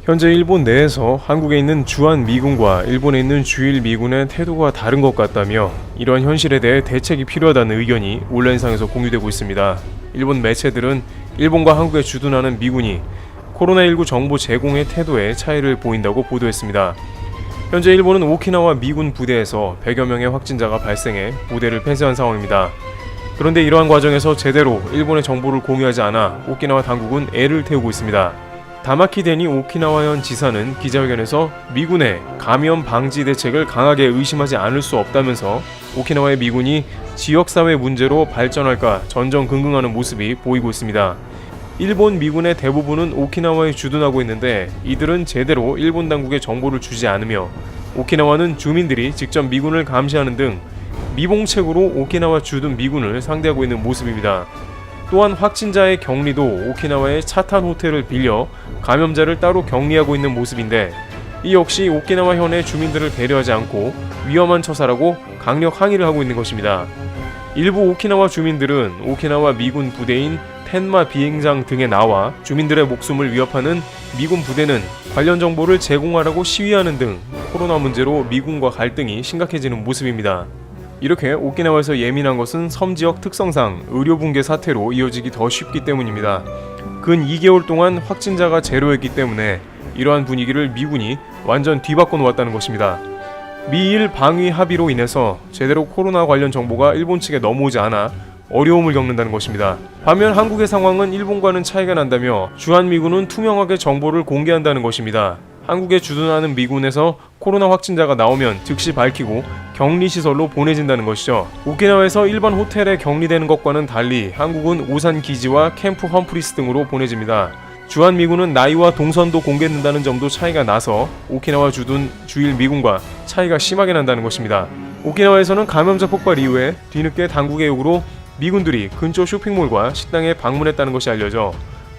현재 일본 내에서 한국에 있는 주한 미군과 일본에 있는 주일 미군의 태도가 다른 것 같다며 이러한 현실에 대해 대책이 필요하다는 의견이 온라인상에서 공유되고 있습니다. 일본 매체들은 일본과 한국에 주둔하는 미군이 코로나19 정보 제공의 태도에 차이를 보인다고 보도했습니다. 현재 일본은 오키나와 미군 부대에서 100여 명의 확진자가 발생해 부대를 폐쇄한 상황입니다. 그런데 이러한 과정에서 제대로 일본의 정보를 공유하지 않아 오키나와 당국은 애를 태우고 있습니다. 다마키 데니 오키나와현 지사는 기자회견에서 미군의 감염 방지 대책을 강하게 의심하지 않을 수 없다면서 오키나와의 미군이 지역사회 문제로 발전할까 전전긍긍하는 모습이 보이고 있습니다. 일본 미군의 대부분은 오키나와에 주둔하고 있는데 이들은 제대로 일본 당국에 정보를 주지 않으며 오키나와는 주민들이 직접 미군을 감시하는 등 미봉책으로 오키나와 주둔 미군을 상대하고 있는 모습입니다. 또한 확진자의 격리도 오키나와의 차탄 호텔을 빌려 감염자를 따로 격리하고 있는 모습인데 이 역시 오키나와 현의 주민들을 배려하지 않고 위험한 처사라고 강력 항의를 하고 있는 것입니다. 일부 오키나와 주민들은 오키나와 미군 부대인 텐마 비행장 등에 나와 주민들의 목숨을 위협하는 미군 부대는 관련 정보를 제공하라고 시위하는 등 코로나 문제로 미군과 갈등이 심각해지는 모습입니다. 이렇게 오키나와에서 예민한 것은 섬지역 특성상 의료 붕괴 사태로 이어지기 더 쉽기 때문입니다. 근 2개월 동안 확진자가 제로였기 때문에 이러한 분위기를 미군이 완전 뒤바꿔 놓았다는 것입니다. 미일 방위 합의로 인해서 제대로 코로나 관련 정보가 일본 측에 넘어오지 않아 어려움을 겪는다는 것입니다. 반면 한국의 상황은 일본과는 차이가 난다며 주한미군은 투명하게 정보를 공개한다는 것입니다. 한국에 주둔하는 미군에서 코로나 확진자가 나오면 즉시 밝히고 격리시설로 보내진다는 것이죠. 오키나와에서 일반 호텔에 격리되는 것과는 달리 한국은 오산 기지와 캠프 험프리스 등으로 보내집니다. 주한미군은 나이와 동선도 공개된다는 점도 차이가 나서 오키나와 주둔 주일 미군과 차이가 심하게 난다는 것입니다. 오키나와에서는 감염자 폭발 이후에 뒤늦게 당국의 요구로 미군들이 근처 쇼핑몰과 식당에 방문했다는 것이 알려져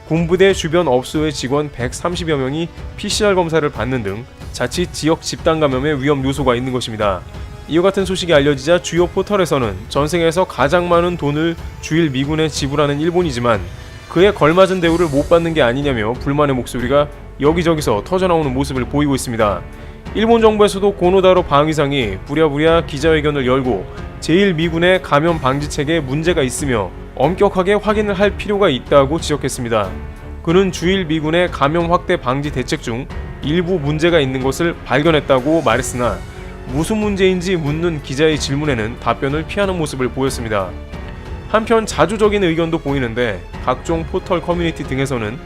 군부대 주변 업소의 직원 130여 명이 PCR 검사를 받는 등 자칫 지역 집단 감염의 위험 요소가 있는 것입니다. 이와 같은 소식이 알려지자 주요 포털에서는 전 세계에서 가장 많은 돈을 주일 미군에 지불하는 일본이지만 그에 걸맞은 대우를 못 받는 게 아니냐며 불만의 목소리가 여기저기서 터져나오는 모습을 보이고 있습니다. 일본 정부에서도 고노다로 방위상이 부랴부랴 기자회견을 열고 제1미군의 감염 방지책에 문제가 있으며 엄격하게 확인을 할 필요가 있다고 지적했습니다. 그는 주일 미군의 감염 확대 방지 대책 중 일부 문제가 있는 것을 발견했다고 말했으나 무슨 문제인지 묻는 기자의 질문에는 답변을 피하는 모습을 보였습니다. 한편 자조적인 의견도 보이는데 각종 포털 커뮤니티 등에서는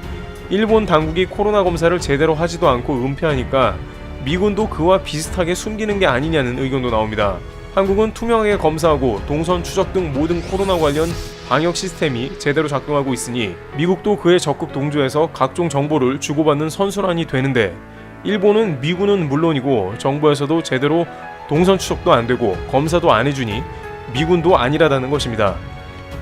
일본 당국이 코로나 검사를 제대로 하지도 않고 은폐하니까 미군도 그와 비슷하게 숨기는 게 아니냐는 의견도 나옵니다. 한국은 투명하게 검사하고 동선 추적 등 모든 코로나 관련 방역 시스템이 제대로 작동하고 있으니 미국도 그에 적극 동조해서 각종 정보를 주고받는 선순환이 되는데 일본은 미군은 물론이고 정부에서도 제대로 동선 추적도 안 되고 검사도 안 해주니 미군도 아니라다는 것입니다.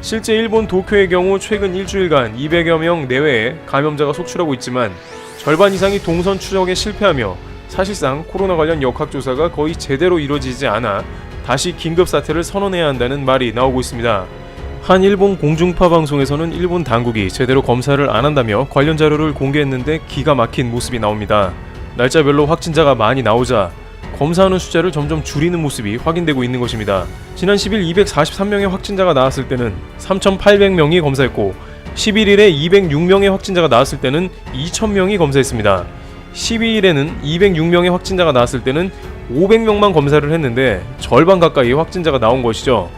실제 일본 도쿄의 경우 최근 일주일간 200여 명 내외의 감염자가 속출하고 있지만 절반 이상이 동선 추적에 실패하며 사실상 코로나 관련 역학조사가 거의 제대로 이루어지지 않아 다시 긴급사태를 선언해야 한다는 말이 나오고 있습니다. 한 일본 공중파 방송에서는 일본 당국이 제대로 검사를 안 한다며 관련 자료를 공개했는데 기가 막힌 모습이 나옵니다. 날짜별로 확진자가 많이 나오자 검사하는 숫자를 점점 줄이는 모습이 확인되고 있는 것입니다. 지난 10일 243명의 확진자가 나왔을 때는 3,800명이 검사했고 11일에 206명의 확진자가 나왔을 때는 2,000명이 검사했습니다. 12일에는 206명의 확진자가 나왔을 때는 500명만 검사를 했는데 절반 가까이 확진자가 나온 것이죠.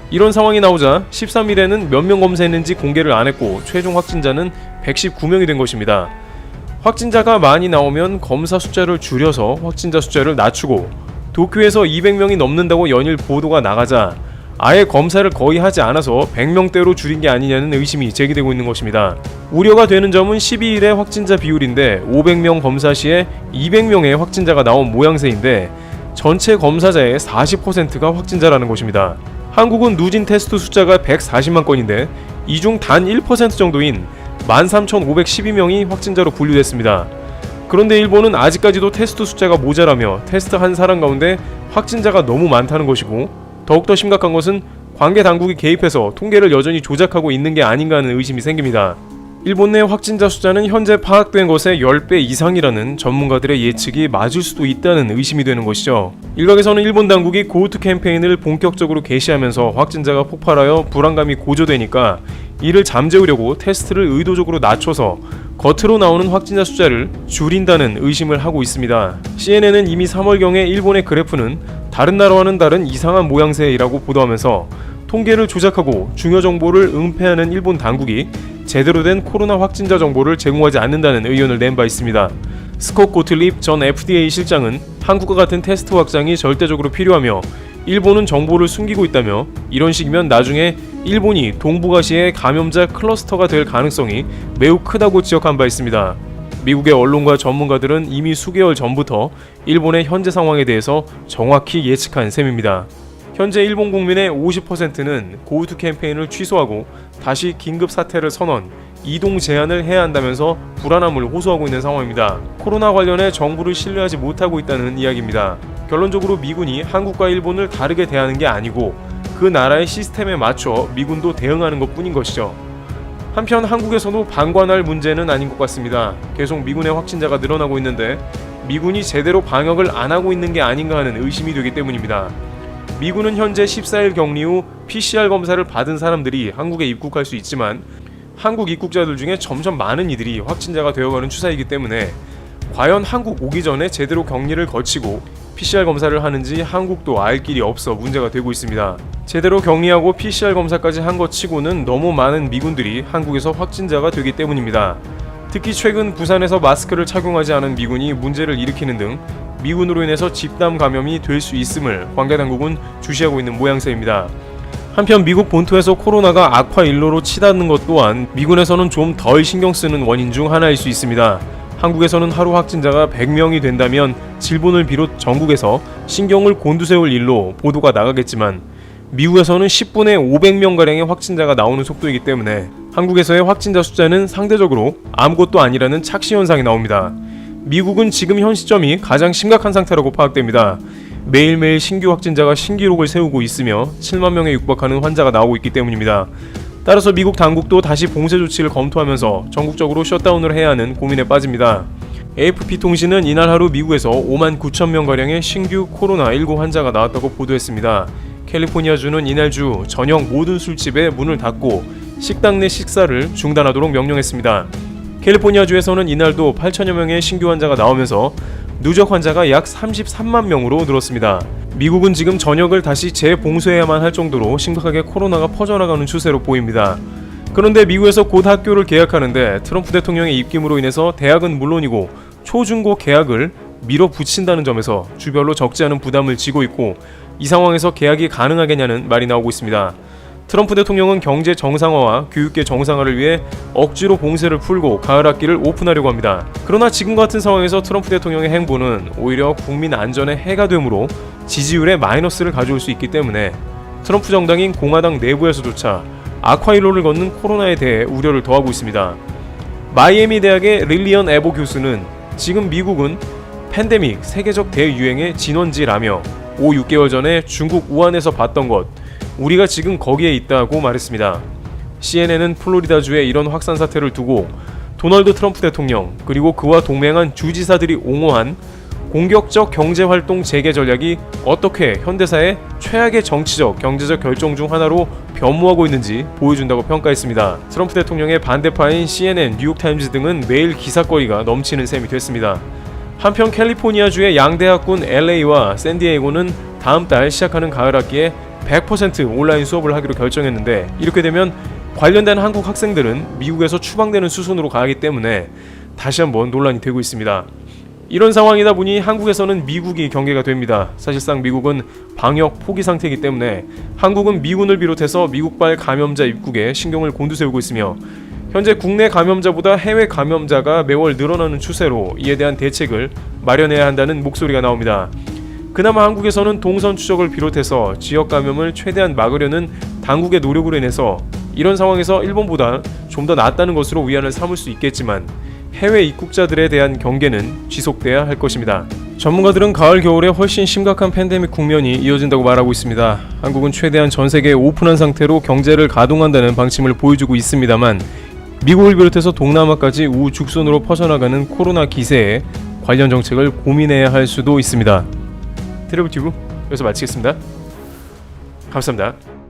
이런 상황이 나오자 13일에는 몇 명 검사했는지 공개를 안 했고 최종 확진자는 119명이 된 것입니다. 확진자가 많이 나오면 검사 숫자를 줄여서 확진자 숫자를 낮추고 도쿄에서 200명이 넘는다고 연일 보도가 나가자 아예 검사를 거의 하지 않아서 100명대로 줄인 게 아니냐는 의심이 제기되고 있는 것입니다. 우려가 되는 점은 12일의 확진자 비율인데 500명 검사 시에 200명의 확진자가 나온 모양새인데 전체 검사자의 40%가 확진자라는 것입니다. 한국은 누진 테스트 숫자가 140만 건인데 이 중 단 1% 정도인 13,512명이 확진자로 분류됐습니다. 그런데 일본은 아직까지도 테스트 숫자가 모자라며 테스트한 사람 가운데 확진자가 너무 많다는 것이고 더욱더 심각한 것은 관계 당국이 개입해서 통계를 여전히 조작하고 있는 게 아닌가 하는 의심이 생깁니다. 일본 내 확진자 숫자는 현재 파악된 것의 10배 이상이라는 전문가들의 예측이 맞을 수도 있다는 의심이 되는 것이죠. 일각에서는 일본 당국이 고우트 캠페인을 본격적으로 개시하면서 확진자가 폭발하여 불안감이 고조되니까 이를 잠재우려고 테스트를 의도적으로 낮춰서 겉으로 나오는 확진자 숫자를 줄인다는 의심을 하고 있습니다. CNN은 이미 3월경에 일본의 그래프는 다른 나라와는 다른 이상한 모양새이라고 보도하면서 통계를 조작하고 중요 정보를 은폐하는 일본 당국이 제대로 된 코로나 확진자 정보를 제공하지 않는다는 의견을 낸 바 있습니다. 스콧 고틀립 전 FDA 실장은 한국과 같은 테스트 확장이 절대적으로 필요하며 일본은 정보를 숨기고 있다며 이런 식이면 나중에 일본이 동북아시아의 감염자 클러스터가 될 가능성이 매우 크다고 지적한 바 있습니다. 미국의 언론과 전문가들은 이미 수개월 전부터 일본의 현재 상황에 대해서 정확히 예측한 셈입니다. 현재 일본 국민의 50%는 고우트 캠페인을 취소하고 다시 긴급 사태를 선언, 이동 제한을 해야 한다면서 불안함을 호소하고 있는 상황입니다. 코로나 관련해 정부를 신뢰하지 못하고 있다는 이야기입니다. 결론적으로 미군이 한국과 일본을 다르게 대하는 게 아니고 그 나라의 시스템에 맞춰 미군도 대응하는 것뿐인 것이죠. 한편 한국에서도 방관할 문제는 아닌 것 같습니다. 계속 미군의 확진자가 늘어나고 있는데 미군이 제대로 방역을 안 하고 있는 게 아닌가 하는 의심이 되기 때문입니다. 미군은 현재 14일 격리 후 PCR 검사를 받은 사람들이 한국에 입국할 수 있지만 한국 입국자들 중에 점점 많은 이들이 확진자가 되어가는 추세이기 때문에 과연 한국 오기 전에 제대로 격리를 거치고 PCR 검사를 하는지 한국도 알 길이 없어 문제가 되고 있습니다. 제대로 격리하고 PCR 검사까지 한 것 치고는 너무 많은 미군들이 한국에서 확진자가 되기 때문입니다. 특히 최근 부산에서 마스크를 착용하지 않은 미군이 문제를 일으키는 등 미군으로 인해서 집단 감염이 될 수 있음을 관계 당국은 주시하고 있는 모양새입니다. 한편 미국 본토에서 코로나가 악화 일로로 치닫는 것 또한 미군에서는 좀 덜 신경 쓰는 원인 중 하나일 수 있습니다. 한국에서는 하루 확진자가 100명이 된다면 질본을 비롯 전국에서 신경을 곤두세울 일로 보도가 나가겠지만 미국에서는 10분에 500명가량의 확진자가 나오는 속도이기 때문에 한국에서의 확진자 숫자는 상대적으로 아무것도 아니라는 착시 현상이 나옵니다. 미국은 지금 현 시점이 가장 심각한 상태라고 파악됩니다. 매일매일 신규 확진자가 신기록을 세우고 있으며 7만 명에 육박하는 환자가 나오고 있기 때문입니다. 따라서 미국 당국도 다시 봉쇄 조치를 검토하면서 전국적으로 셧다운을 해야 하는 고민에 빠집니다. AFP통신은 이날 하루 미국에서 5만 9천 명가량의 신규 코로나19 환자가 나왔다고 보도했습니다. 캘리포니아주는 이날 주 저녁 모든 술집에 문을 닫고 식당 내 식사를 중단하도록 명령했습니다. 캘리포니아주에서는 이날도 8천여 명의 신규 환자가 나오면서 누적 환자가 약 33만 명으로 늘었습니다. 미국은 지금 전역을 다시 재봉쇄해야만 할 정도로 심각하게 코로나가 퍼져나가는 추세로 보입니다. 그런데 미국에서 곧 학교를 개학하는데 트럼프 대통령의 입김으로 인해서 대학은 물론이고 초중고 개학을 밀어붙인다는 점에서 주별로 적지 않은 부담을 지고 있고 이 상황에서 개학이 가능하겠냐는 말이 나오고 있습니다. 트럼프 대통령은 경제 정상화와 교육계 정상화를 위해 억지로 봉쇄를 풀고 가을 학기를 오픈하려고 합니다. 그러나 지금 같은 상황에서 트럼프 대통령의 행보는 오히려 국민 안전에 해가 되므로 지지율에 마이너스를 가져올 수 있기 때문에 트럼프 정당인 공화당 내부에서조차 악화일로를 걷는 코로나에 대해 우려를 더하고 있습니다. 마이애미 대학의 릴리언 에보 교수는 지금 미국은 팬데믹 세계적 대유행의 진원지라며 5-6개월 전에 중국 우한에서 봤던 것 우리가 지금 거기에 있다고 말했습니다. CNN은 플로리다주의 이런 확산 사태를 두고 도널드 트럼프 대통령 그리고 그와 동맹한 주지사들이 옹호한 공격적 경제활동 재개 전략이 어떻게 현대사의 최악의 정치적, 경제적 결정 중 하나로 변모하고 있는지 보여준다고 평가했습니다. 트럼프 대통령의 반대파인 CNN, 뉴욕타임즈 등은 매일 기사거리가 넘치는 셈이 됐습니다. 한편 캘리포니아주의 양대학군 LA와 샌디에이고는 다음 달 시작하는 가을 학기에 100% 온라인 수업을 하기로 결정했는데 이렇게 되면 관련된 한국 학생들은 미국에서 추방되는 수순으로 가기 때문에 다시 한번 논란이 되고 있습니다. 이런 상황이다 보니 한국에서는 미국이 경계가 됩니다. 사실상 미국은 방역 포기 상태이기 때문에 한국은 미군을 비롯해서 미국발 감염자 입국에 신경을 곤두세우고 있으며 현재 국내 감염자보다 해외 감염자가 매월 늘어나는 추세로 이에 대한 대책을 마련해야 한다는 목소리가 나옵니다. 그나마 한국에서는 동선 추적을 비롯해서 지역 감염을 최대한 막으려는 당국의 노력으로 인해서 이런 상황에서 일본보다 좀 더 낫다는 것으로 위안을 삼을 수 있겠지만 해외 입국자들에 대한 경계는 지속돼야 할 것입니다. 전문가들은 가을 겨울에 훨씬 심각한 팬데믹 국면이 이어진다고 말하고 있습니다. 한국은 최대한 전 세계에 오픈한 상태로 경제를 가동한다는 방침을 보여주고 있습니다만 미국을 비롯해서 동남아까지 우죽순으로 퍼져나가는 코로나 기세에 관련 정책을 고민해야 할 수도 있습니다. 트래블 튜브 여기서 마치겠습니다. 감사합니다.